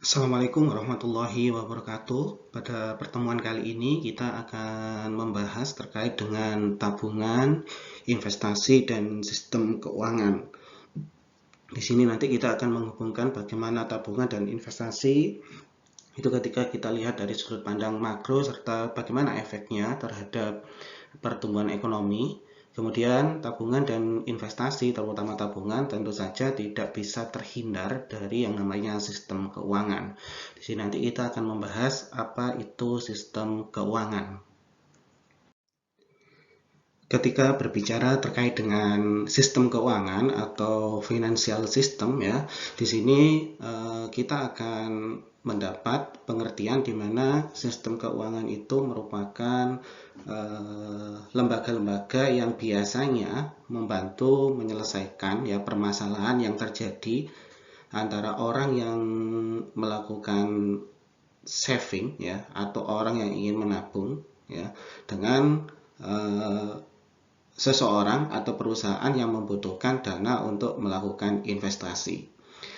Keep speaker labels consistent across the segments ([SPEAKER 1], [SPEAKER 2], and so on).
[SPEAKER 1] Assalamualaikum warahmatullahi wabarakatuh. Pada pertemuan kali ini kita akan membahas terkait dengan tabungan, investasi, dan sistem keuangan. Di sini nanti kita akan menghubungkan bagaimana tabungan dan investasi itu ketika kita lihat dari sudut pandang makro serta bagaimana efeknya terhadap pertumbuhan ekonomi. Kemudian tabungan dan investasi, terutama tabungan, tentu saja tidak bisa terhindar dari yang namanya sistem keuangan. Di sini nanti kita akan membahas apa itu sistem keuangan. Ketika berbicara terkait dengan sistem keuangan atau financial system ya, di sini kita akan mendapat pengertian di mana sistem keuangan itu merupakan lembaga-lembaga yang biasanya membantu menyelesaikan ya permasalahan yang terjadi antara orang yang melakukan saving ya atau orang yang ingin menabung ya dengan seseorang atau perusahaan yang membutuhkan dana untuk melakukan investasi.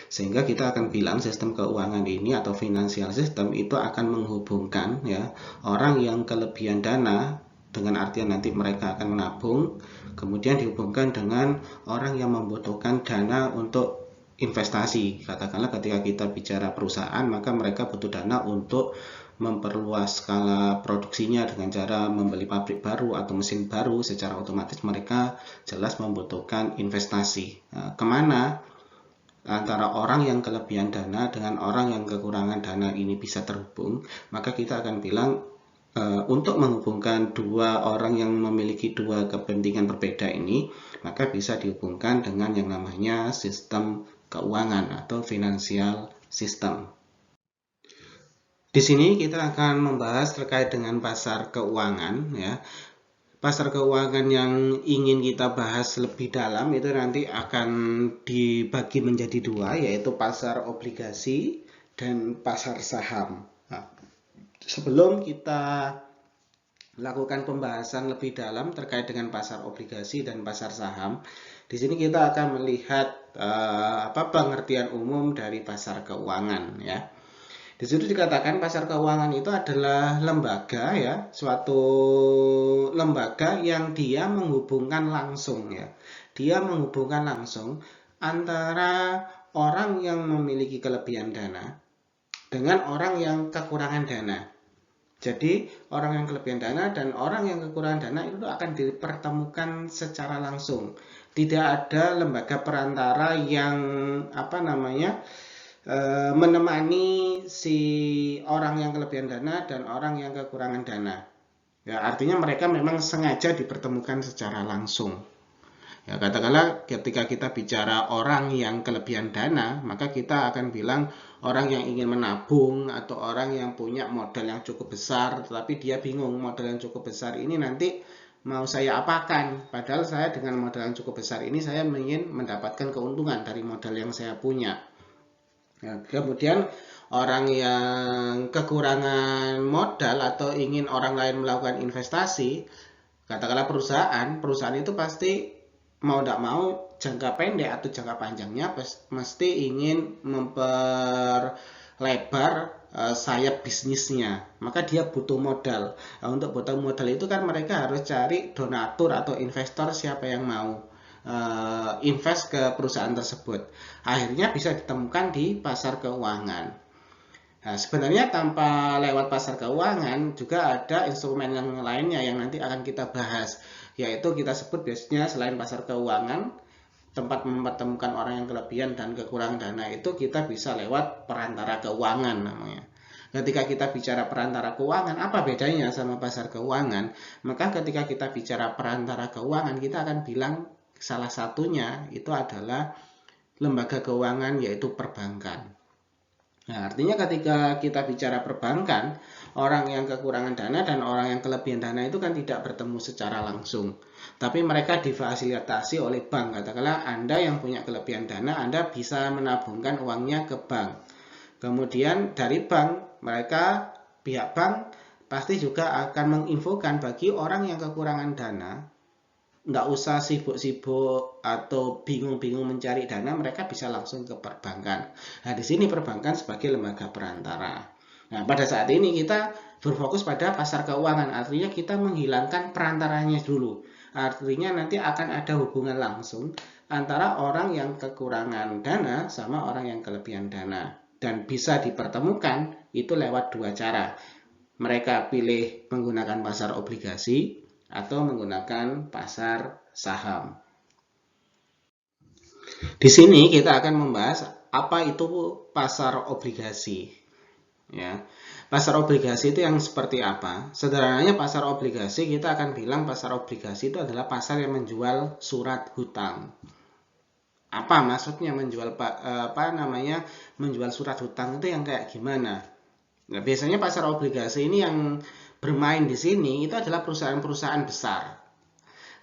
[SPEAKER 1] Sehingga kita akan bilang sistem keuangan ini atau financial system itu akan menghubungkan ya orang yang kelebihan dana dengan artian nanti mereka akan menabung, kemudian dihubungkan dengan orang yang membutuhkan dana untuk investasi. Katakanlah ketika kita bicara perusahaan, maka mereka butuh dana untuk memperluas skala produksinya dengan cara membeli pabrik baru atau mesin baru. Secara otomatis mereka jelas membutuhkan investasi. Nah, kemana antara orang yang kelebihan dana dengan orang yang kekurangan dana ini bisa terhubung, maka kita akan bilang untuk menghubungkan dua orang yang memiliki dua kepentingan berbeda ini, maka bisa dihubungkan dengan yang namanya sistem keuangan atau financial system. Di sini kita akan membahas terkait dengan pasar keuangan ya. Pasar keuangan yang ingin kita bahas lebih dalam itu nanti akan dibagi menjadi dua, yaitu pasar obligasi dan pasar saham. Nah, sebelum kita lakukan pembahasan lebih dalam terkait dengan pasar obligasi dan pasar saham, di sini kita akan melihat pengertian umum dari pasar keuangan ya. Di situ dikatakan pasar keuangan itu adalah lembaga ya, suatu lembaga yang dia menghubungkan langsung ya. Dia menghubungkan langsung antara orang yang memiliki kelebihan dana dengan orang yang kekurangan dana. Jadi orang yang kelebihan dana dan orang yang kekurangan dana itu akan dipertemukan secara langsung. Tidak ada lembaga perantara yang menemani si orang yang kelebihan dana dan orang yang kekurangan dana. Ya, artinya mereka memang sengaja dipertemukan secara langsung. Ya, katakanlah ketika kita bicara orang yang kelebihan dana, maka kita akan bilang orang yang ingin menabung atau orang yang punya modal yang cukup besar, tetapi dia bingung modal yang cukup besar ini nanti mau saya apakan. Padahal saya dengan modal yang cukup besar ini saya ingin mendapatkan keuntungan dari modal yang saya punya. Ya, kemudian orang yang kekurangan modal atau ingin orang lain melakukan investasi, katakanlah perusahaan itu pasti mau tidak mau jangka pendek atau jangka panjangnya mesti ingin memperlebar sayap bisnisnya, maka dia butuh modal. Nah, untuk butuh modal itu kan mereka harus cari donatur atau investor siapa yang mau invest ke perusahaan tersebut. Akhirnya bisa ditemukan di pasar keuangan. Nah, sebenarnya tanpa lewat pasar keuangan juga ada instrumen yang lainnya yang nanti akan kita bahas, yaitu kita sebut biasanya selain pasar keuangan, tempat mempertemukan orang yang kelebihan dan kekurangan dana itu kita bisa lewat perantara keuangan namanya. Ketika kita bicara perantara keuangan, apa bedanya sama pasar keuangan? Maka ketika kita bicara perantara keuangan, kita akan bilang salah satunya itu adalah lembaga keuangan yaitu perbankan. Nah, artinya ketika kita bicara perbankan, orang yang kekurangan dana dan orang yang kelebihan dana itu kan tidak bertemu secara langsung. Tapi mereka difasilitasi oleh bank. Katakanlah Anda yang punya kelebihan dana, Anda bisa menabungkan uangnya ke bank. Kemudian dari bank, pihak bank pasti juga akan menginfokan bagi orang yang kekurangan dana nggak usah sibuk-sibuk atau bingung-bingung mencari dana, mereka bisa langsung ke perbankan. Nah, di sini perbankan sebagai lembaga perantara. Nah, pada saat ini kita berfokus pada pasar keuangan, artinya kita menghilangkan perantaranya dulu. Artinya nanti akan ada hubungan langsung antara orang yang kekurangan dana sama orang yang kelebihan dana. Dan bisa dipertemukan itu lewat dua cara. Mereka pilih menggunakan pasar obligasi atau menggunakan pasar saham. Di sini kita akan membahas apa itu pasar obligasi. Ya, pasar obligasi itu yang seperti apa? Sederhananya pasar obligasi kita akan bilang pasar obligasi itu adalah pasar yang menjual surat hutang. Apa maksudnya menjual menjual surat hutang itu yang kayak gimana? Nah, biasanya pasar obligasi ini yang bermain di sini itu adalah perusahaan-perusahaan besar.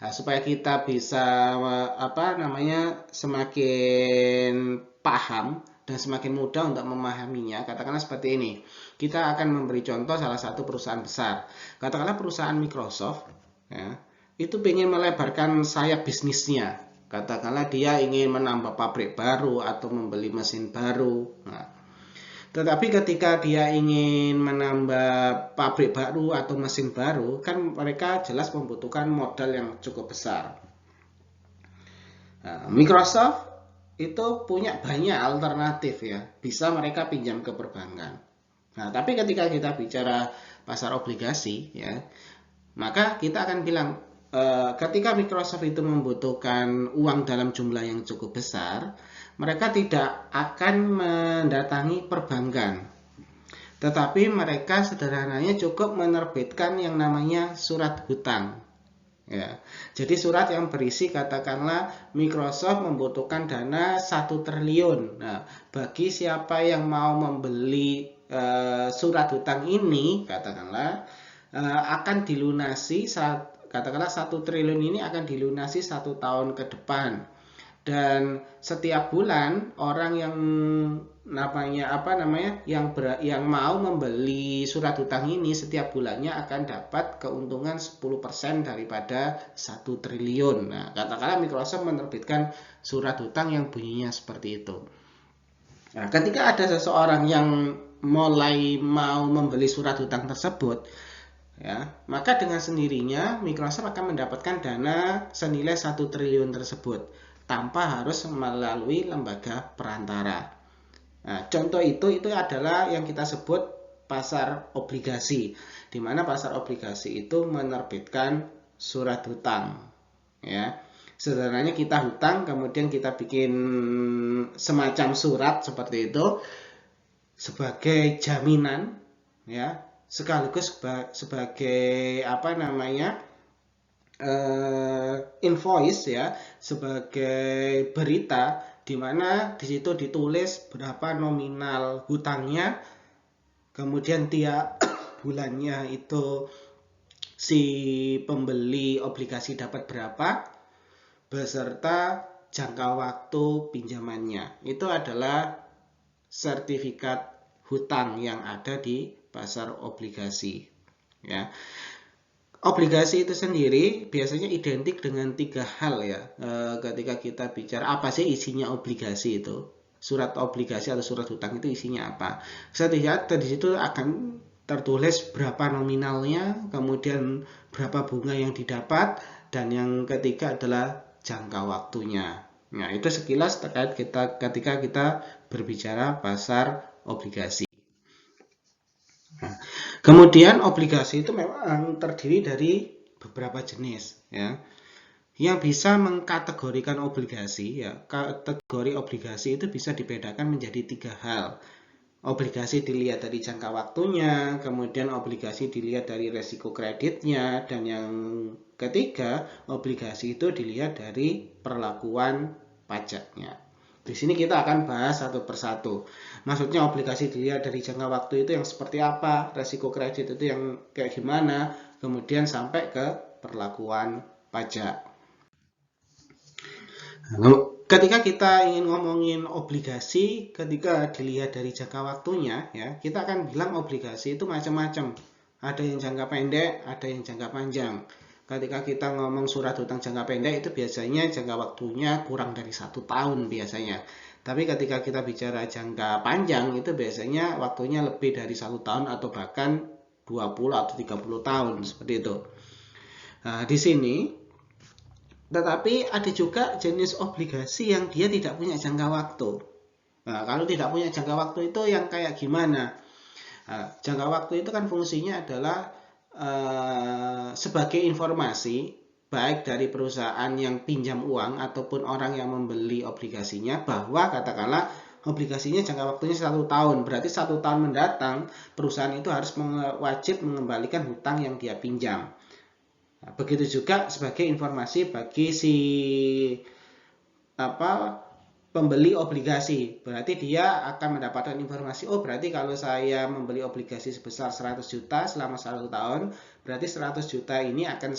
[SPEAKER 1] Nah, supaya kita bisa semakin paham dan semakin mudah untuk memahaminya, katakanlah seperti ini. Kita akan memberi contoh salah satu perusahaan besar. Katakanlah perusahaan Microsoft, ya, itu ingin melebarkan sayap bisnisnya. Katakanlah dia ingin menambah pabrik baru atau membeli mesin baru. Nah, tetapi ketika dia ingin menambah pabrik baru atau mesin baru, kan mereka jelas membutuhkan modal yang cukup besar. Nah, Microsoft itu punya banyak alternatif ya, bisa mereka pinjam ke perbankan. Nah, tapi ketika kita bicara pasar obligasi ya, maka kita akan bilang ketika Microsoft itu membutuhkan uang dalam jumlah yang cukup besar, mereka tidak akan mendatangi perbankan. Tetapi mereka sederhananya cukup menerbitkan yang namanya surat hutang. Ya. Jadi surat yang berisi katakanlah Microsoft membutuhkan dana 1 triliun. Nah, bagi siapa yang mau membeli surat hutang ini, katakanlah akan dilunasi katakanlah 1 triliun ini akan dilunasi 1 tahun ke depan. Dan setiap bulan orang yang yang mau membeli surat hutang ini setiap bulannya akan dapat keuntungan 10% daripada 1 triliun. Nah, katakanlah Microsoft menerbitkan surat hutang yang bunyinya seperti itu. Nah, ketika ada seseorang yang mulai mau membeli surat hutang tersebut, ya, maka dengan sendirinya Microsoft akan mendapatkan dana senilai 1 triliun tersebut tanpa harus melalui lembaga perantara. Nah, contoh itu adalah yang kita sebut pasar obligasi, di mana pasar obligasi itu menerbitkan surat hutang. Ya, sederhananya kita hutang, kemudian kita bikin semacam surat seperti itu sebagai jaminan, ya, sekaligus sebagai invoice ya, sebagai berita di mana di situ ditulis berapa nominal hutangnya, kemudian tiap bulannya itu si pembeli obligasi dapat berapa beserta jangka waktu pinjamannya. Itu adalah sertifikat hutang yang ada di pasar obligasi ya. Obligasi itu sendiri biasanya identik dengan 3 hal ya. Ketika kita bicara apa sih isinya obligasi itu, surat obligasi atau surat hutang itu isinya apa? Setiap di situ akan tertulis berapa nominalnya, kemudian berapa bunga yang didapat, dan yang ketiga adalah jangka waktunya. Nah, itu sekilas terkait ketika kita berbicara pasar obligasi. Kemudian obligasi itu memang terdiri dari beberapa jenis ya. Yang bisa mengkategorikan obligasi ya, kategori obligasi itu bisa dibedakan menjadi 3 hal. Obligasi dilihat dari jangka waktunya, kemudian obligasi dilihat dari resiko kreditnya, dan yang ketiga, obligasi itu dilihat dari perlakuan pajaknya. Di sini kita akan bahas satu persatu. Maksudnya obligasi dilihat dari jangka waktu itu yang seperti apa, resiko kredit itu yang kayak gimana, kemudian sampai ke perlakuan pajak. Ketika kita ingin ngomongin obligasi, ketika dilihat dari jangka waktunya, ya, kita akan bilang obligasi itu macam-macam. Ada yang jangka pendek, ada yang jangka panjang. Ketika kita ngomong surat hutang jangka pendek itu biasanya jangka waktunya kurang dari 1 tahun biasanya. Tapi ketika kita bicara jangka panjang itu biasanya waktunya lebih dari 1 tahun atau bahkan 20 atau 30 tahun seperti itu. Nah, di sini tetapi ada juga jenis obligasi yang dia tidak punya jangka waktu. Nah, kalau tidak punya jangka waktu itu yang kayak gimana? Nah, jangka waktu itu kan fungsinya adalah sebagai informasi baik dari perusahaan yang pinjam uang ataupun orang yang membeli obligasinya bahwa katakanlah obligasinya jangka waktunya 1 tahun. Berarti 1 tahun mendatang perusahaan itu harus wajib mengembalikan hutang yang dia pinjam. Nah, begitu juga sebagai informasi bagi si pembeli obligasi. Berarti dia akan mendapatkan informasi, oh berarti kalau saya membeli obligasi sebesar 100 juta selama 1 tahun, berarti 100 juta ini akan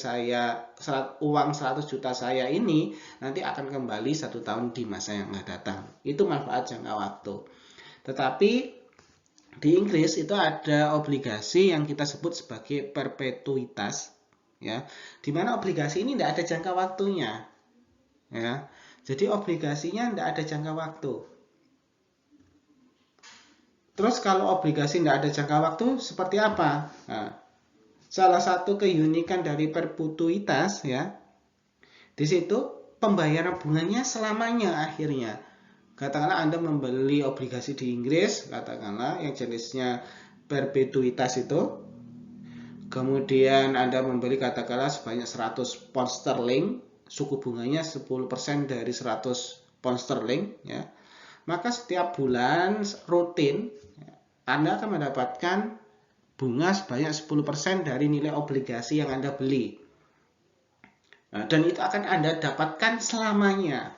[SPEAKER 1] uang 100 juta saya ini nanti akan kembali 1 tahun di masa yang akan datang. Itu manfaat jangka waktu. Tetapi di Inggris itu ada obligasi yang kita sebut sebagai perpetuitas, ya, di mana obligasi ini tidak ada jangka waktunya, ya. Jadi obligasinya tidak ada jangka waktu. Terus kalau obligasi tidak ada jangka waktu seperti apa? Nah, salah satu keunikan dari perpetuitas, ya, di situ pembayaran bunganya selamanya akhirnya. Katakanlah Anda membeli obligasi di Inggris, katakanlah yang jenisnya perpetuitas itu, kemudian Anda membeli katakanlah sebanyak 100 pound sterling, suku bunganya 10% dari 100 pound sterling, ya. Maka setiap bulan rutin Anda akan mendapatkan bunga sebanyak 10% dari nilai obligasi yang Anda beli. Nah, dan itu akan Anda dapatkan selamanya.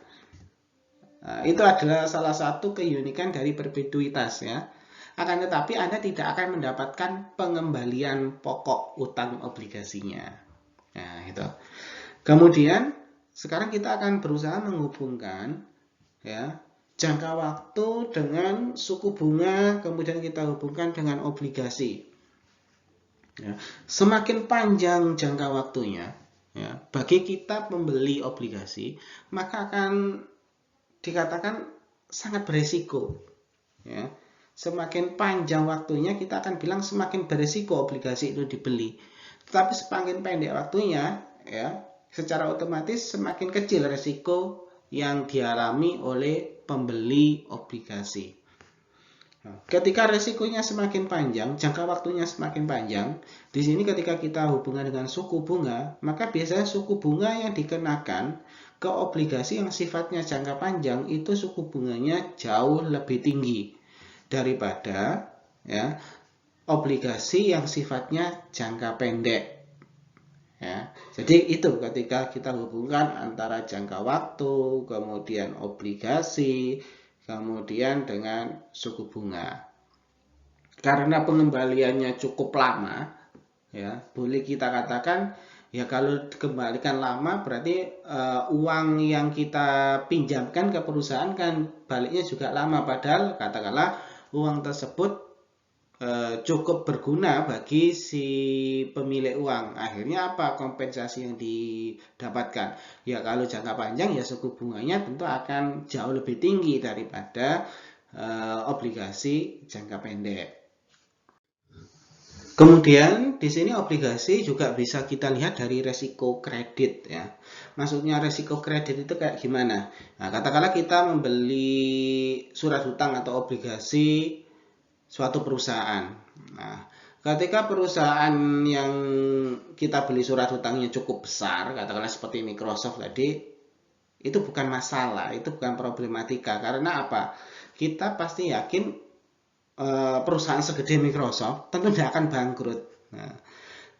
[SPEAKER 1] Nah, itu adalah salah satu keunikan dari perpetuitas, ya. Akan tetapi Anda tidak akan mendapatkan pengembalian pokok utang obligasinya. Nah, itu. Kemudian sekarang kita akan berusaha menghubungkan, ya, jangka waktu dengan suku bunga, kemudian kita hubungkan dengan obligasi. Ya, semakin panjang jangka waktunya, ya, bagi kita pembeli obligasi, maka akan dikatakan sangat beresiko. Ya. Semakin panjang waktunya kita akan bilang semakin beresiko obligasi itu dibeli. Tetapi semakin pendek waktunya, ya, secara otomatis semakin kecil resiko yang dialami oleh pembeli obligasi. Ketika resikonya semakin panjang, jangka waktunya semakin panjang, di sini ketika kita hubungan dengan suku bunga, maka biasanya suku bunga yang dikenakan ke obligasi yang sifatnya jangka panjang itu suku bunganya jauh lebih tinggi daripada, ya, obligasi yang sifatnya jangka pendek. Ya, jadi itu ketika kita hubungkan antara jangka waktu, kemudian obligasi, kemudian dengan suku bunga. Karena pengembaliannya cukup lama, ya, boleh kita katakan, ya kalau dikembalikan lama berarti uang yang kita pinjamkan ke perusahaan kan baliknya juga lama. Padahal katakanlah uang tersebut cukup berguna bagi si pemilik uang. Akhirnya apa kompensasi yang didapatkan? Ya kalau jangka panjang ya suku bunganya tentu akan jauh lebih tinggi daripada obligasi jangka pendek. Kemudian di sini obligasi juga bisa kita lihat dari resiko kredit, ya. Maksudnya resiko kredit itu kayak gimana? Nah, katakanlah kita membeli surat hutang atau obligasi suatu perusahaan. Nah, ketika perusahaan yang kita beli surat hutangnya cukup besar, katakanlah seperti Microsoft tadi, itu bukan masalah, itu bukan problematika. Karena apa? Kita pasti yakin perusahaan segede Microsoft tentu tidak akan bangkrut. Nah,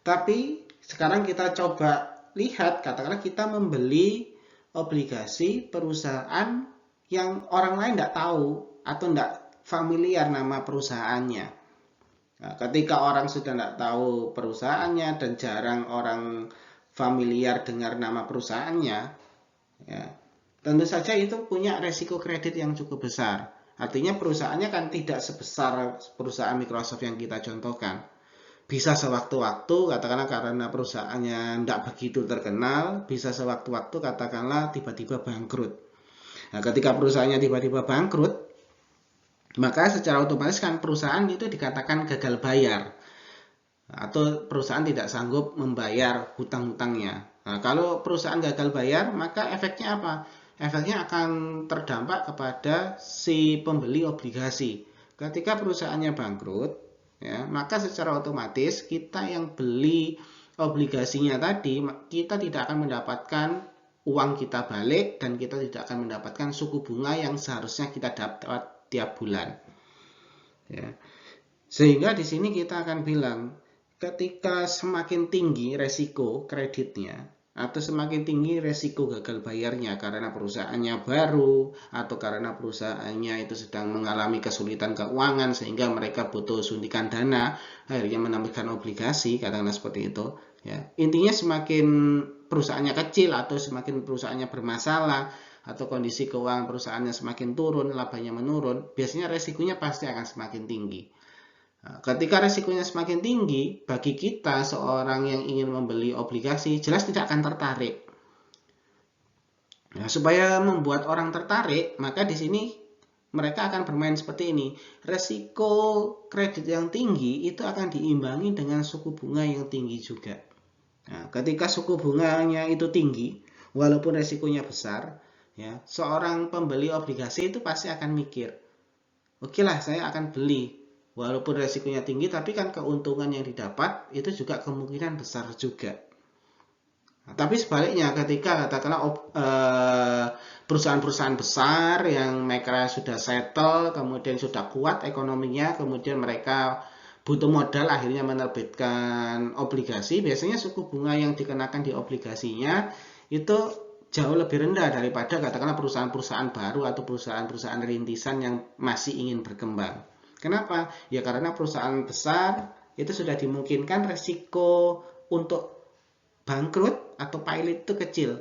[SPEAKER 1] tapi sekarang kita coba lihat, katakanlah kita membeli obligasi perusahaan yang orang lain tidak tahu atau tidak familiar nama perusahaannya. Nah, ketika orang sudah tidak tahu perusahaannya dan jarang orang familiar dengar nama perusahaannya, ya, tentu saja itu punya resiko kredit yang cukup besar. Artinya perusahaannya kan tidak sebesar perusahaan Microsoft yang kita contohkan. bisa sewaktu-waktu, katakanlah karena perusahaannya tidak begitu terkenal, bisa sewaktu-waktu katakanlah tiba-tiba bangkrut. Nah, ketika perusahaannya tiba-tiba bangkrut, maka secara otomatis kan perusahaan itu dikatakan gagal bayar atau perusahaan tidak sanggup membayar hutang-hutangnya. Nah, kalau perusahaan gagal bayar, maka efeknya apa? Efeknya akan terdampak kepada si pembeli obligasi. Ketika perusahaannya bangkrut, ya, maka secara otomatis kita yang beli obligasinya tadi, kita tidak akan mendapatkan uang kita balik dan kita tidak akan mendapatkan suku bunga yang seharusnya kita dapat tiap bulan. Ya. Sehingga di sini kita akan bilang, ketika semakin tinggi resiko kreditnya atau semakin tinggi resiko gagal bayarnya karena perusahaannya baru atau karena perusahaannya itu sedang mengalami kesulitan keuangan sehingga mereka butuh suntikan dana, akhirnya menampilkan obligasi, katakanlah seperti itu. Ya. Intinya semakin perusahaannya kecil atau semakin perusahaannya bermasalah atau kondisi keuangan perusahaannya semakin turun, labanya menurun, biasanya resikonya pasti akan semakin tinggi. Ketika resikonya semakin tinggi, bagi kita seorang yang ingin membeli obligasi jelas tidak akan tertarik. Nah, supaya membuat orang tertarik, maka di sini mereka akan bermain seperti ini. Resiko kredit yang tinggi itu akan diimbangi dengan suku bunga yang tinggi juga. Nah, ketika suku bunganya itu tinggi, walaupun resikonya besar, ya, seorang pembeli obligasi itu pasti akan mikir, oke lah, saya akan beli. Walaupun resikonya tinggi, tapi kan keuntungan yang didapat itu juga kemungkinan besar juga. Nah, tapi sebaliknya, ketika katakanlah perusahaan-perusahaan besar yang mereka sudah settle, kemudian sudah kuat ekonominya, kemudian mereka butuh modal, akhirnya menerbitkan obligasi, biasanya suku bunga yang dikenakan di obligasinya itu jauh lebih rendah daripada katakanlah perusahaan-perusahaan baru atau perusahaan-perusahaan rintisan yang masih ingin berkembang. Kenapa? Ya karena perusahaan besar itu sudah dimungkinkan resiko untuk bangkrut atau pilot itu kecil.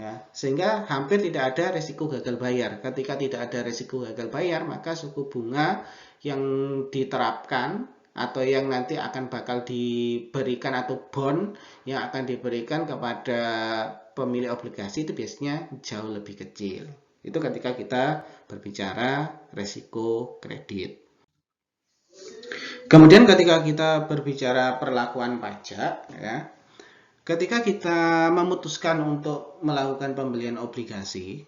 [SPEAKER 1] Ya, sehingga hampir tidak ada resiko gagal bayar. Ketika tidak ada resiko gagal bayar, maka suku bunga yang diterapkan atau yang nanti akan bakal diberikan atau bond yang akan diberikan kepada pemilik obligasi itu biasanya jauh lebih kecil. Itu ketika kita berbicara resiko kredit. Kemudian ketika kita berbicara perlakuan pajak, ya, ketika kita memutuskan untuk melakukan pembelian obligasi,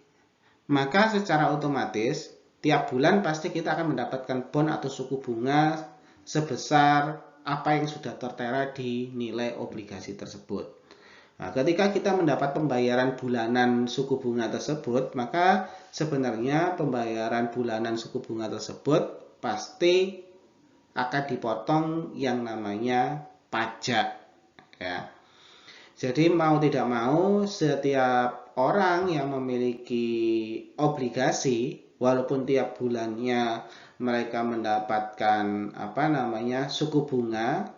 [SPEAKER 1] maka secara otomatis tiap bulan pasti kita akan mendapatkan bond atau suku bunga sebesar apa yang sudah tertera di nilai obligasi tersebut. Nah, ketika kita mendapat pembayaran bulanan suku bunga tersebut, maka sebenarnya pembayaran bulanan suku bunga tersebut pasti akan dipotong yang namanya pajak, ya. Jadi mau tidak mau setiap orang yang memiliki obligasi, walaupun tiap bulannya mereka mendapatkan suku bunga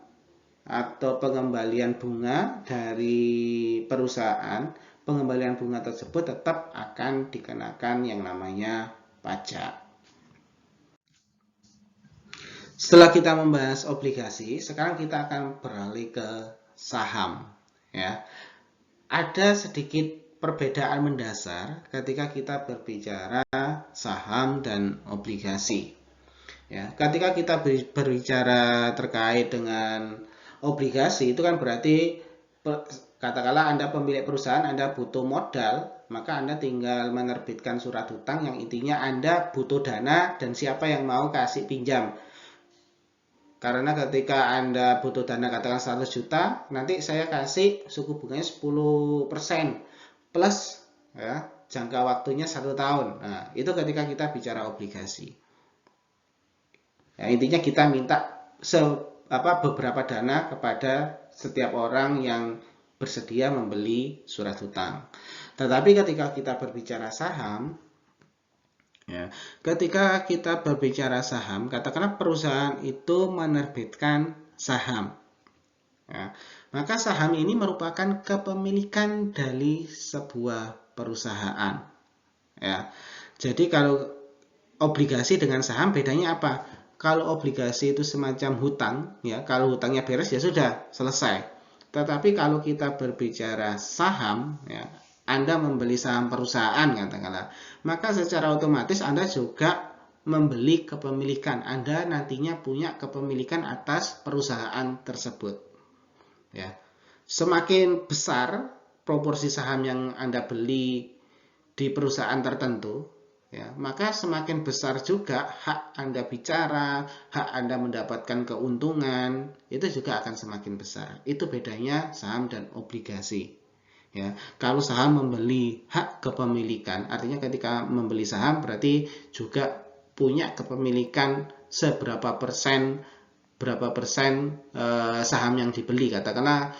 [SPEAKER 1] atau pengembalian bunga dari perusahaan, pengembalian bunga tersebut tetap akan dikenakan yang namanya pajak. Setelah kita membahas obligasi, sekarang kita akan beralih ke saham. Ya, ada sedikit perbedaan mendasar ketika kita berbicara saham dan obligasi. Ya, ketika kita berbicara terkait dengan obligasi, itu kan berarti katakanlah Anda pemilik perusahaan, Anda butuh modal, maka Anda tinggal menerbitkan surat hutang yang intinya Anda butuh dana dan siapa yang mau kasih pinjam. Karena ketika Anda butuh dana katakan 100 juta, nanti saya kasih suku bunganya 10% plus, ya, jangka waktunya 1 tahun. Nah, itu ketika kita bicara obligasi. Ya, intinya kita minta beberapa dana kepada setiap orang yang bersedia membeli surat hutang. Tetapi ketika kita berbicara saham, ya, ketika kita berbicara saham, katakanlah perusahaan itu menerbitkan saham. Ya, maka saham ini merupakan kepemilikan dari sebuah perusahaan. Ya, jadi kalau obligasi dengan saham bedanya apa? kalau obligasi itu semacam hutang, ya, kalau hutangnya beres ya sudah selesai. Tetapi kalau kita berbicara saham, ya, Anda membeli saham perusahaan katakanlah, maka secara otomatis Anda juga membeli kepemilikan. Anda nantinya punya kepemilikan atas perusahaan tersebut. Ya, semakin besar proporsi saham yang Anda beli di perusahaan tertentu, ya, maka semakin besar juga hak Anda bicara, hak Anda mendapatkan keuntungan, itu juga akan semakin besar. Itu bedanya saham dan obligasi. Ya, kalau saham membeli hak kepemilikan, artinya ketika membeli saham berarti juga punya kepemilikan seberapa persen, berapa persen saham yang dibeli. Katakanlah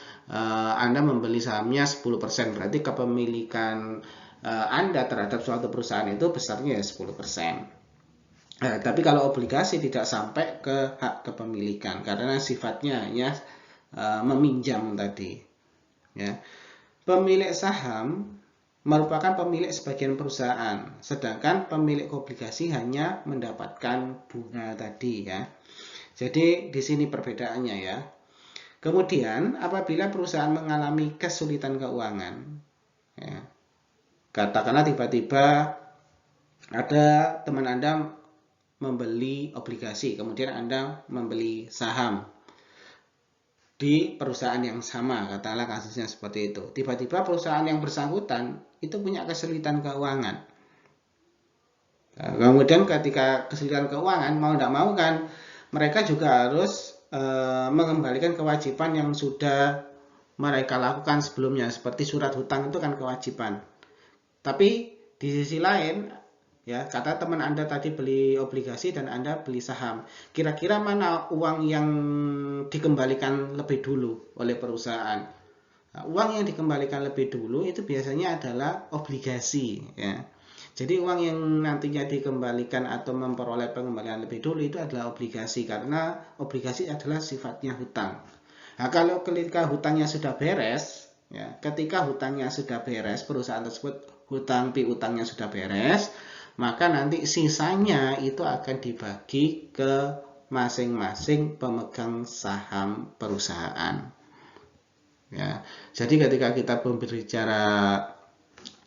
[SPEAKER 1] Anda membeli sahamnya 10%, berarti kepemilikan Anda terhadap suatu perusahaan itu besarnya 10%. Tapi kalau obligasi tidak sampai ke hak kepemilikan karena sifatnya hanya meminjam tadi. Ya. Pemilik saham merupakan pemilik sebagian perusahaan, sedangkan pemilik obligasi hanya mendapatkan bunga tadi, ya. Jadi di sini perbedaannya, ya. Kemudian apabila perusahaan mengalami kesulitan keuangan, ya, katakanlah tiba-tiba ada teman Anda membeli obligasi, kemudian Anda membeli saham di perusahaan yang sama, katakanlah kasusnya seperti itu. Tiba-tiba perusahaan yang bersangkutan itu punya kesulitan keuangan. Kemudian ketika kesulitan keuangan, mau tidak mau kan mereka juga harus mengembalikan kewajiban yang sudah mereka lakukan sebelumnya, seperti surat hutang itu kan kewajiban. Tapi di sisi lain, ya, kata teman Anda tadi beli obligasi dan Anda beli saham. Kira-kira mana uang yang dikembalikan lebih dulu oleh perusahaan? Nah, uang yang dikembalikan lebih dulu itu biasanya adalah obligasi, ya. Jadi uang yang nantinya dikembalikan atau memperoleh pengembalian lebih dulu itu adalah obligasi, karena obligasi adalah sifatnya hutang. Nah, kalau ketika hutangnya sudah beres, ya, ketika hutangnya sudah beres, perusahaan tersebut hutang piutangnya sudah beres, maka nanti sisanya itu akan dibagi ke masing-masing pemegang saham perusahaan. Ya, jadi ketika kita berbicara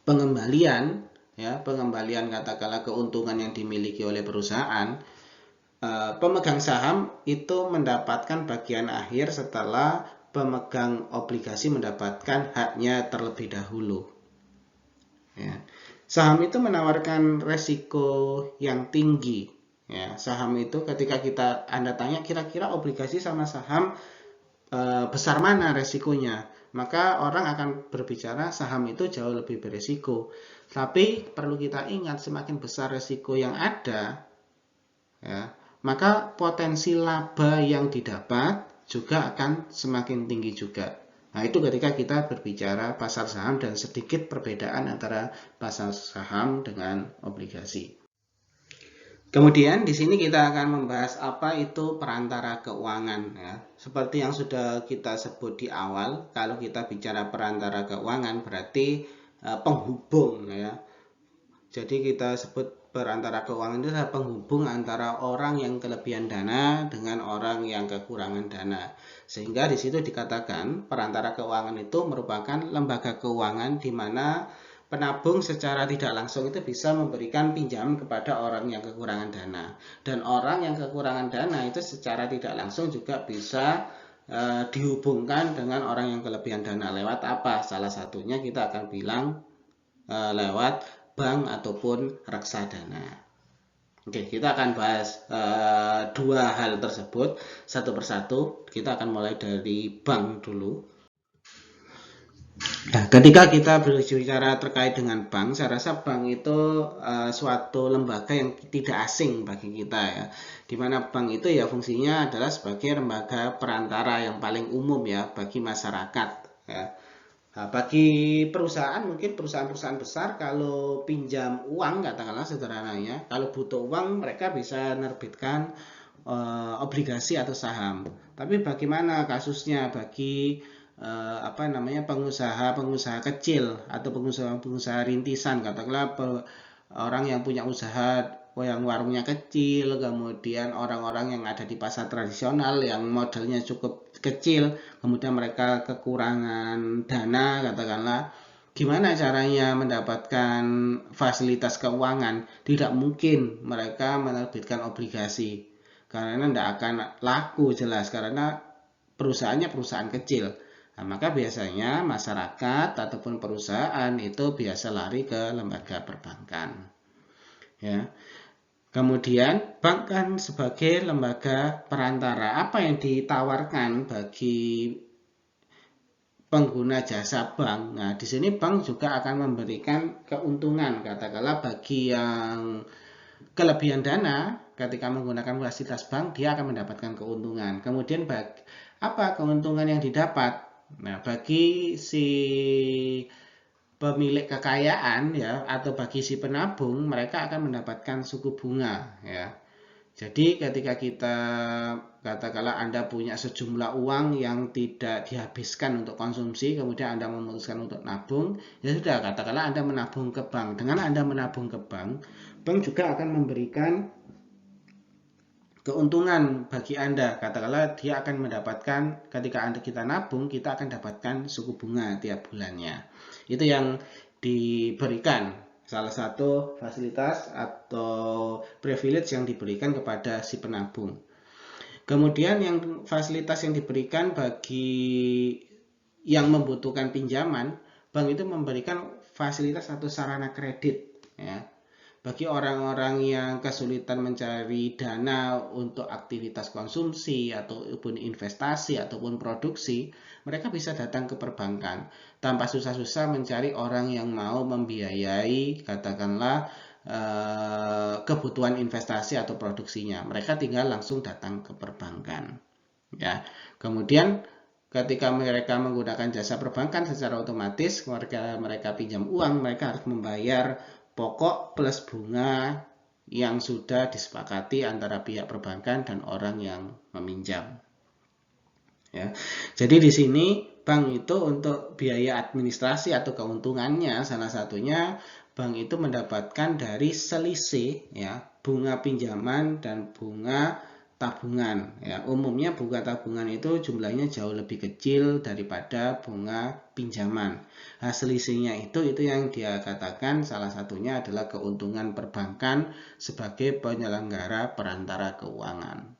[SPEAKER 1] pengembalian, ya, pengembalian katakanlah keuntungan yang dimiliki oleh perusahaan, pemegang saham itu mendapatkan bagian akhir setelah pemegang obligasi mendapatkan haknya terlebih dahulu. Ya. Saham itu menawarkan resiko yang tinggi. Ya, saham itu ketika Anda tanya kira-kira obligasi sama saham besar mana resikonya, maka orang akan berbicara saham itu jauh lebih beresiko. Tapi perlu kita ingat, semakin besar resiko yang ada, ya, maka potensi laba yang didapat juga akan semakin tinggi juga. Nah, itu ketika kita berbicara pasar saham dan sedikit perbedaan antara pasar saham dengan obligasi. Kemudian di sini kita akan membahas apa itu perantara keuangan, ya. Seperti yang sudah kita sebut di awal, kalau kita bicara perantara keuangan berarti penghubung, ya. Jadi kita sebut perantara keuangan itu adalah penghubung antara orang yang kelebihan dana dengan orang yang kekurangan dana. Sehingga di situ dikatakan perantara keuangan itu merupakan lembaga keuangan di mana penabung secara tidak langsung itu bisa memberikan pinjaman kepada orang yang kekurangan dana. Dan orang yang kekurangan dana itu secara tidak langsung juga bisa dihubungkan dengan orang yang kelebihan dana. Lewat apa? Salah satunya kita akan bilang lewat bank ataupun reksadana. Oke, kita akan bahas dua hal tersebut satu persatu. Kita akan mulai dari bank dulu. Nah, ketika kita berbicara terkait dengan bank, saya rasa bank itu suatu lembaga yang tidak asing bagi kita, ya. Di mana bank itu ya fungsinya adalah sebagai lembaga perantara yang paling umum, ya, bagi masyarakat, ya. Nah, bagi perusahaan, mungkin perusahaan-perusahaan besar kalau pinjam uang katakanlah sederhananya, kalau butuh uang mereka bisa menerbitkan obligasi atau saham. Tapi bagaimana kasusnya bagi pengusaha-pengusaha kecil atau pengusaha-pengusaha rintisan, katakanlah orang yang punya usaha yang warungnya kecil, kemudian orang-orang yang ada di pasar tradisional yang modalnya cukup kecil, kemudian mereka kekurangan dana, katakanlah, gimana caranya mendapatkan fasilitas keuangan? Tidak mungkin mereka menerbitkan obligasi, karena tidak akan laku jelas, karena perusahaannya perusahaan kecil. Nah, maka biasanya masyarakat ataupun perusahaan itu biasa lari ke lembaga perbankan. Ya. Kemudian bank kan sebagai lembaga perantara, apa yang ditawarkan bagi pengguna jasa bank? Nah, di sini bank juga akan memberikan keuntungan, katakanlah bagi yang kelebihan dana ketika menggunakan fasilitas bank, dia akan mendapatkan keuntungan. Kemudian apa keuntungan yang didapat? Nah, bagi si pemilik kekayaan ya atau bagi si penabung, mereka akan mendapatkan suku bunga ya. Jadi ketika kita katakanlah Anda punya sejumlah uang yang tidak dihabiskan untuk konsumsi, kemudian Anda memutuskan untuk nabung, ya sudah, katakanlah Anda menabung ke bank. Dengan Anda menabung ke bank, bank juga akan memberikan keuntungan bagi Anda. Katakanlah dia akan mendapatkan, ketika Anda kita nabung, kita akan dapatkan suku bunga tiap bulannya. Itu yang diberikan, salah satu fasilitas atau privilege yang diberikan kepada si penabung. Kemudian yang fasilitas yang diberikan bagi yang membutuhkan pinjaman, bank itu memberikan fasilitas atau sarana kredit ya. Bagi orang-orang yang kesulitan mencari dana untuk aktivitas konsumsi ataupun investasi ataupun produksi, mereka bisa datang ke perbankan tanpa susah-susah mencari orang yang mau membiayai katakanlah kebutuhan investasi atau produksinya. Mereka tinggal langsung datang ke perbankan. Ya. Kemudian ketika mereka menggunakan jasa perbankan, secara otomatis mereka pinjam uang, mereka harus membayar pokok plus bunga yang sudah disepakati antara pihak perbankan dan orang yang meminjam. Ya. Jadi di sini bank itu untuk biaya administrasi atau keuntungannya, salah satunya bank itu mendapatkan dari selisih ya bunga pinjaman dan bunga tabungan ya. Umumnya bunga tabungan itu jumlahnya jauh lebih kecil daripada bunga pinjaman. Nah, selisihnya itu yang dia katakan salah satunya adalah keuntungan perbankan sebagai penyelenggara perantara keuangan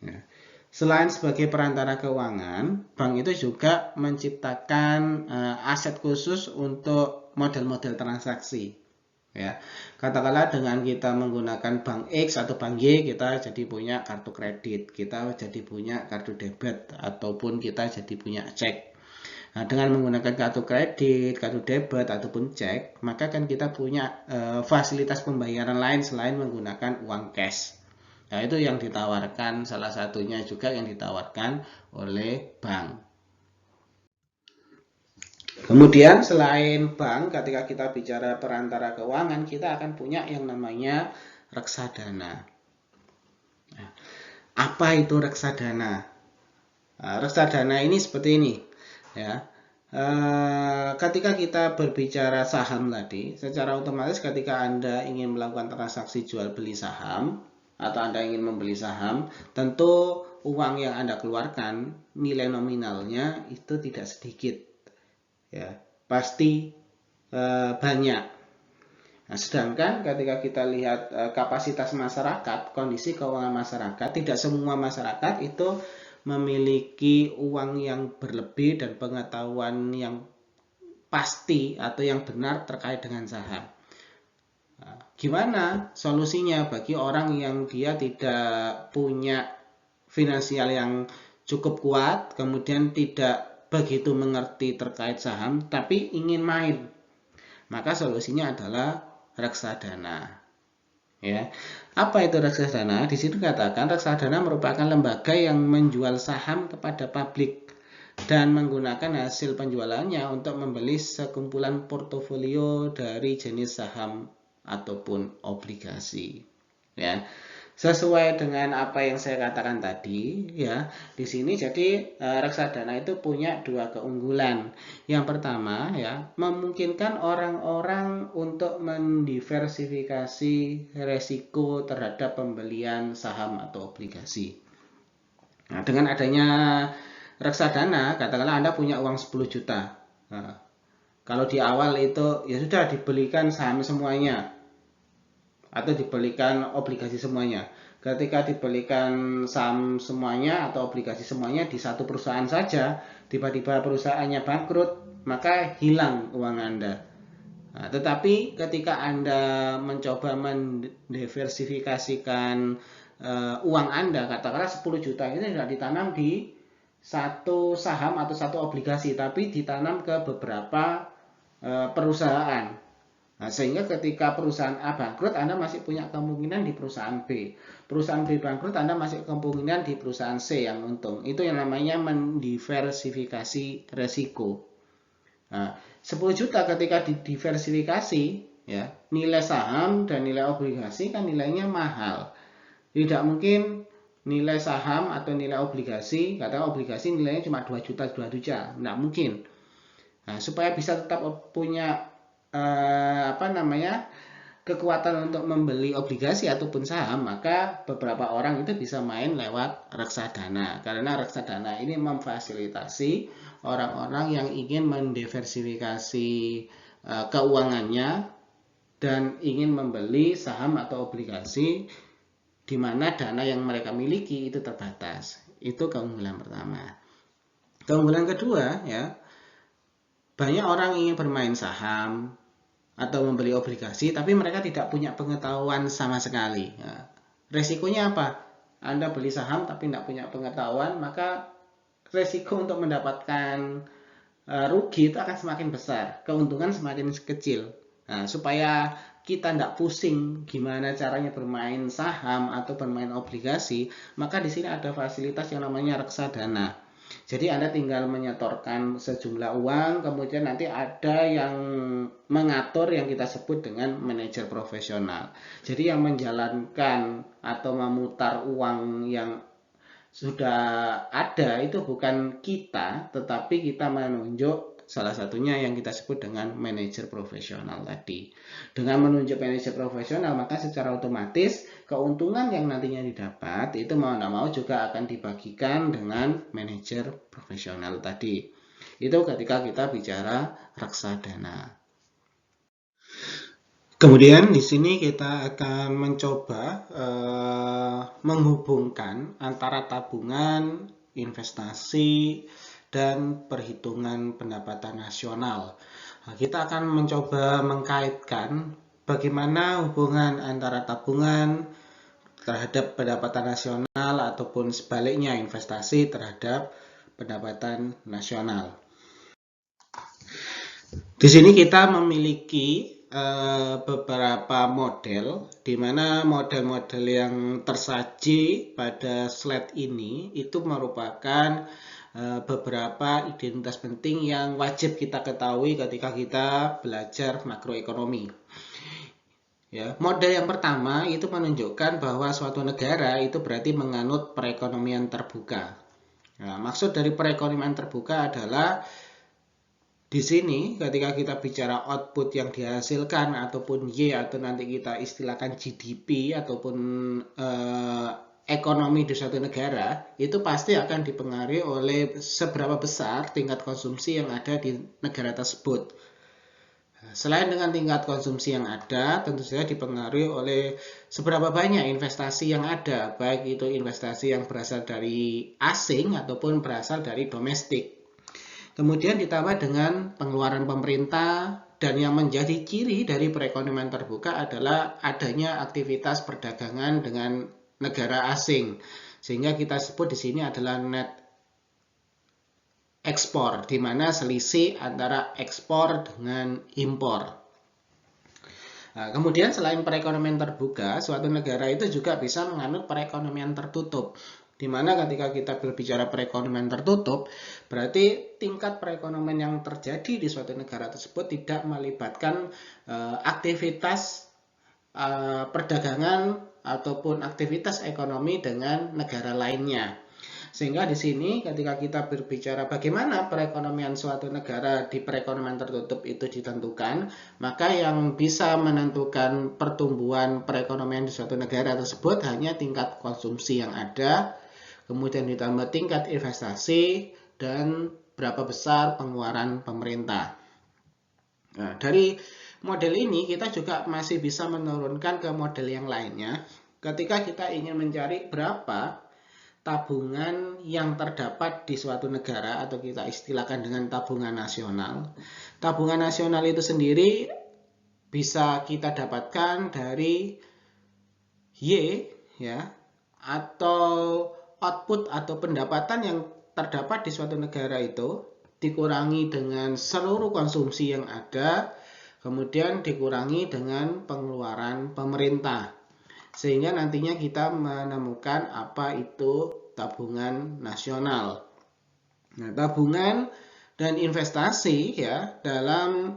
[SPEAKER 1] ya. Selain sebagai perantara keuangan, bank itu juga menciptakan aset khusus untuk model-model transaksi. Ya, katakanlah dengan kita menggunakan bank X atau bank Y, kita jadi punya kartu kredit, kita jadi punya kartu debit, ataupun kita jadi punya cek. Nah, dengan menggunakan kartu kredit, kartu debit, ataupun cek, maka kan kita punya fasilitas pembayaran lain selain menggunakan uang cash. Nah, itu yang ditawarkan, salah satunya juga yang ditawarkan oleh bank. Kemudian selain bank, ketika kita bicara perantara keuangan, kita akan punya yang namanya reksadana. Nah, apa itu reksadana? Nah, reksadana ini seperti ini, ya. Ketika kita berbicara saham tadi, secara otomatis ketika Anda ingin melakukan transaksi jual beli saham atau Anda ingin membeli saham, tentu uang yang Anda keluarkan nilai nominalnya itu tidak sedikit. Ya, pasti banyak. Nah, sedangkan ketika kita lihat kapasitas masyarakat, kondisi keuangan masyarakat, tidak semua masyarakat itu memiliki uang yang berlebih dan pengetahuan yang pasti atau yang benar terkait dengan saham. Nah, gimana solusinya bagi orang yang dia tidak punya finansial yang cukup kuat, kemudian tidak begitu mengerti terkait saham, tapi ingin main? Maka solusinya adalah reksadana. Ya, apa itu reksadana? Di situ katakan reksadana merupakan lembaga yang menjual saham kepada publik dan menggunakan hasil penjualannya untuk membeli sekumpulan portofolio dari jenis saham ataupun obligasi. Ya, Sesuai dengan apa yang saya katakan tadi, ya, di sini jadi reksadana itu punya dua keunggulan. Yang pertama, ya, memungkinkan orang-orang untuk mendiversifikasi resiko terhadap pembelian saham atau obligasi. Nah, dengan adanya reksadana, katakanlah Anda punya uang 10 juta. Nah, kalau di awal itu ya sudah dibelikan saham semuanya atau dibelikan obligasi semuanya. Ketika dibelikan saham semuanya atau obligasi semuanya di satu perusahaan saja, tiba-tiba perusahaannya bangkrut, maka hilang uang Anda. Nah, tetapi ketika Anda mencoba mendiversifikasikan uang Anda, katakanlah 10 juta itu tidak ditanam di satu saham atau satu obligasi, tapi ditanam ke beberapa perusahaan. Nah, sehingga ketika perusahaan A bangkrut, Anda masih punya kemungkinan di perusahaan B. Perusahaan B bangkrut, Anda masih kemungkinan di perusahaan C yang untung. Itu yang namanya mendiversifikasi resiko. Nah, 10 juta ketika didiversifikasi, ya, nilai saham dan nilai obligasi kan nilainya mahal. Tidak mungkin nilai saham atau nilai obligasi, katakan obligasi nilainya cuma 2 juta, 2 juta. Tidak mungkin. Nah, supaya bisa tetap punya kekuatan untuk membeli obligasi ataupun saham, maka beberapa orang itu bisa main lewat reksadana, karena reksadana ini memfasilitasi orang-orang yang ingin mendiversifikasi keuangannya dan ingin membeli saham atau obligasi di mana dana yang mereka miliki itu terbatas. Itu keunggulan pertama. Keunggulan kedua, ya, banyak orang ingin bermain saham atau membeli obligasi, tapi mereka tidak punya pengetahuan sama sekali. Nah, resikonya apa? Anda beli saham tapi tidak punya pengetahuan, maka resiko untuk mendapatkan rugi itu akan semakin besar, keuntungan semakin kecil. Nah, supaya kita tidak pusing gimana caranya bermain saham atau bermain obligasi, maka di sini ada fasilitas yang namanya reksadana. Jadi Anda tinggal menyetorkan sejumlah uang, kemudian nanti ada yang mengatur yang kita sebut dengan manajer profesional. Jadi yang menjalankan atau memutar uang yang sudah ada itu bukan kita, tetapi kita menunjuk salah satunya yang kita sebut dengan manajer profesional tadi. Dengan menunjuk manajer profesional, maka secara otomatis keuntungan yang nantinya didapat itu mau tidak mau juga akan dibagikan dengan manajer profesional tadi. Itu ketika kita bicara reksadana. Kemudian di sini kita akan mencoba menghubungkan antara tabungan, investasi, dan perhitungan pendapatan nasional. Nah, kita akan mencoba mengkaitkan bagaimana hubungan antara tabungan terhadap pendapatan nasional ataupun sebaliknya investasi terhadap pendapatan nasional. Di sini kita memiliki beberapa model, di mana model-model yang tersaji pada slide ini itu merupakan beberapa identitas penting yang wajib kita ketahui ketika kita belajar makroekonomi. Ya, model yang pertama itu menunjukkan bahwa suatu negara itu berarti menganut perekonomian terbuka. Nah, maksud dari perekonomian terbuka adalah di sini ketika kita bicara output yang dihasilkan ataupun Y atau nanti kita istilahkan GDP ataupun ekonomi di suatu negara itu pasti akan dipengaruhi oleh seberapa besar tingkat konsumsi yang ada di negara tersebut. Selain dengan tingkat konsumsi yang ada, tentu saja dipengaruhi oleh seberapa banyak investasi yang ada, baik itu investasi yang berasal dari asing ataupun berasal dari domestik. Kemudian ditambah dengan pengeluaran pemerintah, dan yang menjadi ciri dari perekonomian terbuka adalah adanya aktivitas perdagangan dengan negara asing. Sehingga kita sebut di sini adalah net ekspor, di mana selisih antara ekspor dengan impor. Nah, kemudian selain perekonomian terbuka, suatu negara itu juga bisa menganut perekonomian tertutup. Di mana ketika kita berbicara perekonomian tertutup, berarti tingkat perekonomian yang terjadi di suatu negara tersebut tidak melibatkan aktivitas perdagangan ataupun aktivitas ekonomi dengan negara lainnya. Sehingga di sini ketika kita berbicara bagaimana perekonomian suatu negara di perekonomian tertutup itu ditentukan, maka yang bisa menentukan pertumbuhan perekonomian di suatu negara tersebut hanya tingkat konsumsi yang ada, kemudian ditambah tingkat investasi, dan berapa besar pengeluaran pemerintah. Nah, dari model ini kita juga masih bisa menurunkan ke model yang lainnya. Ketika kita ingin mencari berapa tabungan yang terdapat di suatu negara atau kita istilahkan dengan tabungan nasional. Tabungan nasional itu sendiri bisa kita dapatkan dari Y ya, atau output atau pendapatan yang terdapat di suatu negara itu dikurangi dengan seluruh konsumsi yang ada, kemudian dikurangi dengan pengeluaran pemerintah. Sehingga nantinya kita menemukan apa itu tabungan nasional. Nah, tabungan dan investasi ya dalam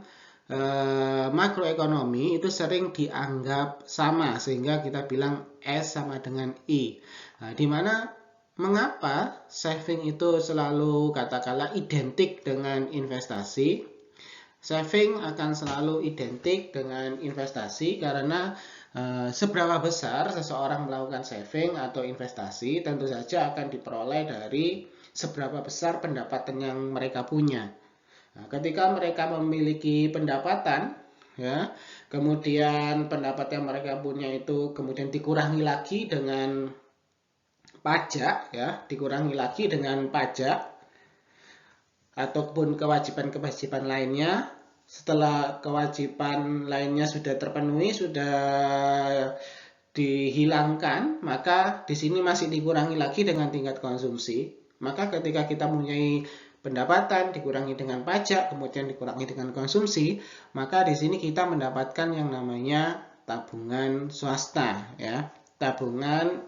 [SPEAKER 1] makroekonomi itu sering dianggap sama, sehingga kita bilang S sama dengan I. Nah, di mana mengapa saving itu selalu katakanlah identik dengan investasi? Saving akan selalu identik dengan investasi karena seberapa besar seseorang melakukan saving atau investasi tentu saja akan diperoleh dari seberapa besar pendapatan yang mereka punya. Nah, ketika mereka memiliki pendapatan, ya, kemudian pendapatan yang mereka punya itu kemudian dikurangi lagi dengan pajak, ya, dikurangi lagi dengan pajak ataupun kewajiban-kewajiban lainnya. Setelah kewajiban lainnya sudah terpenuhi, sudah dihilangkan, maka di sini masih dikurangi lagi dengan tingkat konsumsi. Maka ketika kita mempunyai pendapatan dikurangi dengan pajak, kemudian dikurangi dengan konsumsi, maka di sini kita mendapatkan yang namanya tabungan swasta, ya, tabungan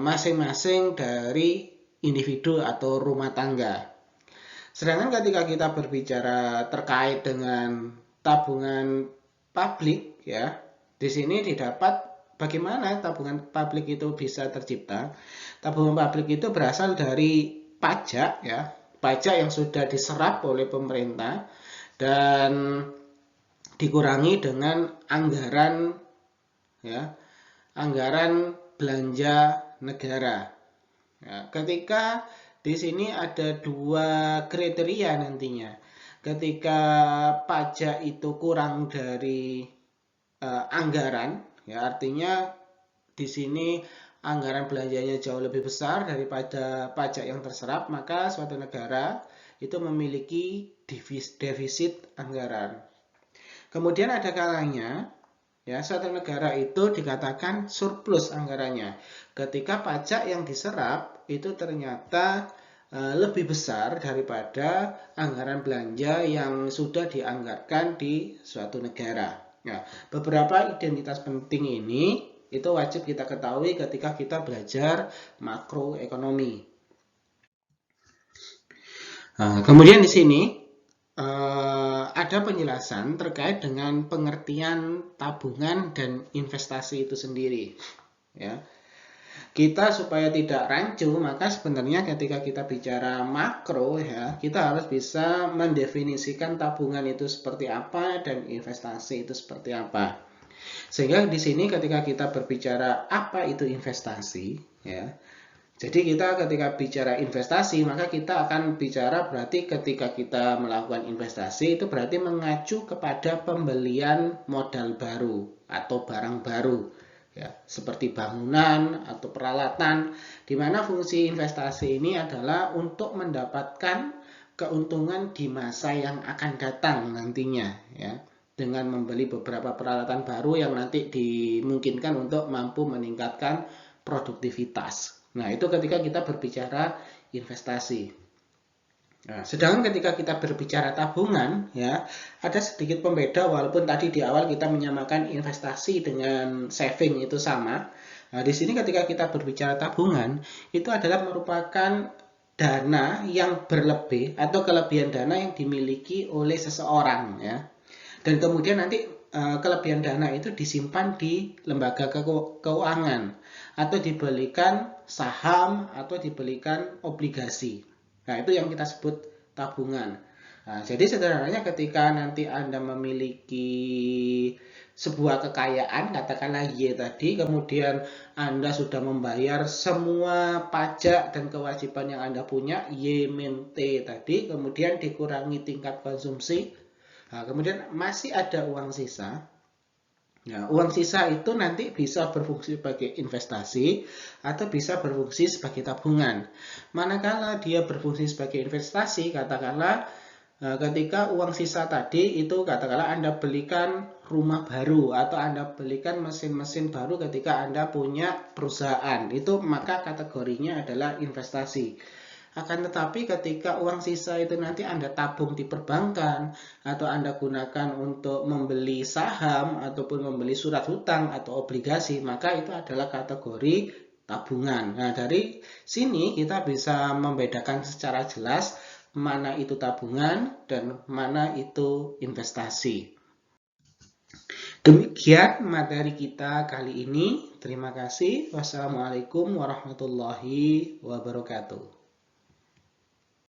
[SPEAKER 1] masing-masing dari individu atau rumah tangga. Sedangkan ketika kita berbicara terkait dengan tabungan publik, ya, di sini didapat bagaimana tabungan publik itu bisa tercipta. Tabungan publik itu berasal dari pajak, ya, pajak yang sudah diserap oleh pemerintah dan dikurangi dengan anggaran, ya, anggaran belanja negara. Ya, ketika di sini ada dua kriteria nantinya. Ketika pajak itu kurang dari anggaran, ya, artinya di sini anggaran belanjanya jauh lebih besar daripada pajak yang terserap, maka suatu negara itu memiliki defisit anggaran. Kemudian ada kalanya, ya, suatu negara itu dikatakan surplus anggarannya. Ketika pajak yang diserap itu ternyata lebih besar daripada anggaran belanja yang sudah dianggarkan di suatu negara. Nah, beberapa identitas penting ini itu wajib kita ketahui ketika kita belajar makroekonomi. Kemudian di sini ada penjelasan terkait dengan pengertian tabungan dan investasi itu sendiri, ya. Kita supaya tidak rancu, maka sebenarnya ketika kita bicara makro, ya, kita harus bisa mendefinisikan tabungan itu seperti apa dan investasi itu seperti apa. Sehingga di sini ketika kita berbicara apa itu investasi, ya, jadi kita ketika bicara investasi, maka kita akan bicara berarti ketika kita melakukan investasi itu berarti mengacu kepada pembelian modal baru atau barang baru, ya, seperti bangunan atau peralatan, di mana fungsi investasi ini adalah untuk mendapatkan keuntungan di masa yang akan datang nantinya, ya, dengan membeli beberapa peralatan baru yang nanti dimungkinkan untuk mampu meningkatkan produktivitas. Nah, itu ketika kita berbicara investasi. Nah, sedangkan ketika kita berbicara tabungan, ya, ada sedikit pembeda walaupun tadi di awal kita menyamakan investasi dengan saving itu sama. Nah, di sini ketika kita berbicara tabungan, itu adalah merupakan dana yang berlebih atau kelebihan dana yang dimiliki oleh seseorang, ya. Dan kemudian nanti kelebihan dana itu disimpan di lembaga keuangan atau dibelikan saham atau dibelikan obligasi. Nah, itu yang kita sebut tabungan. Nah, jadi sederhananya ketika nanti Anda memiliki sebuah kekayaan, katakanlah Y tadi, kemudian Anda sudah membayar semua pajak dan kewajiban yang Anda punya, Y min T tadi, kemudian dikurangi tingkat konsumsi, nah, kemudian masih ada uang sisa. Nah, uang sisa itu nanti bisa berfungsi sebagai investasi atau bisa berfungsi sebagai tabungan. Manakala dia berfungsi sebagai investasi, katakanlah ketika uang sisa tadi itu katakanlah Anda belikan rumah baru atau Anda belikan mesin-mesin baru ketika Anda punya perusahaan, itu maka kategorinya adalah investasi. Akan tetapi ketika uang sisa itu nanti Anda tabung di perbankan atau Anda gunakan untuk membeli saham ataupun membeli surat hutang atau obligasi, maka itu adalah kategori tabungan. Nah, dari sini kita bisa membedakan secara jelas mana itu tabungan dan mana itu investasi. Demikian materi kita kali ini. Terima kasih. Wassalamualaikum warahmatullahi wabarakatuh.